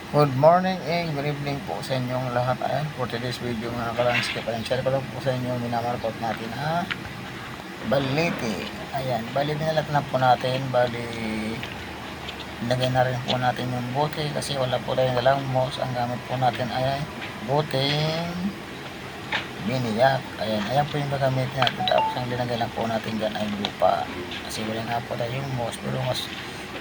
Good morning and good evening po sa inyong lahat. Ayan, for today's video mga kalanskip, ayan, share ko lang po sa inyo, minamarkot natin baliti. Ayan, bali nilalat na po natin, bali lagay na rin po natin yung bote kasi wala po tayong dalang mouse. Ang gamit po natin ay boteng biniyak. Ayan po yung gagamitin natin. Tapos ang linagay lang po natin dyan ay lupa kasi wala nga po tayong mouse, pero mas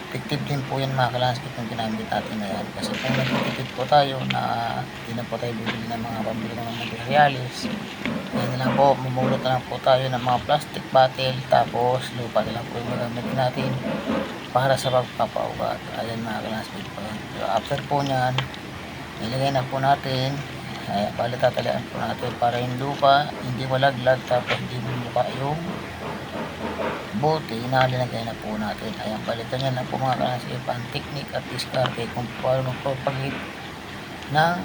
effective din po yan mga kalanskip yung ginamit natin na yan. Kasi kung nagtitipid po tayo na hindi na po tayo bibili ng mga pambili ng mga materialis, yan na lang po, mamulot na lang po tayo ng mga plastic bottle, tapos lupa na lang po yung gagamitin natin para sa pagpapaugat. Ayan mga kalanskip po. So, after po nyan, nilagay na po natin, ayan, bali tatalian po natin para yung lupa hindi malaglag, tapos hindi bumuka yung bote, inalinagay na po natin. Ayan, palitan nyo lang po mga kalanskip ang technique at diskarte kung paano magpapagit ng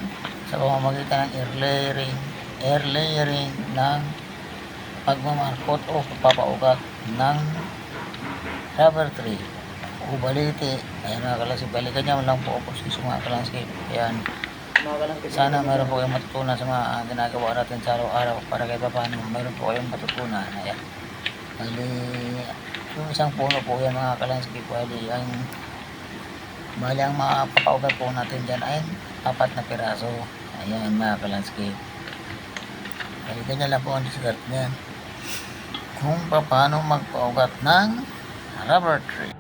sa pamamagitan ng air layering ng pagmamarkot o pagpapaugat ng rubber tree o baliti. Ayan mga kalanskip, balikan nyo lang po po sa mga kalanskip. Ayan, sana mayroon po kayong matutunan sa mga ginagawa natin sa araw-araw para kahit paano mayroon po kayong matutunan. Ayan, bali yung isang puno po yan mga kalanskip, bali ang mapapaugat po natin dyan ay 4 na piraso. Ayan mga kalanskip, bali ganyan lang po ang discard nyan kung paano magpaugat ng rubber tree.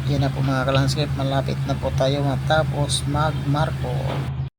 Yan na po mga kalanskip, malapit na po tayo matapos magmarko.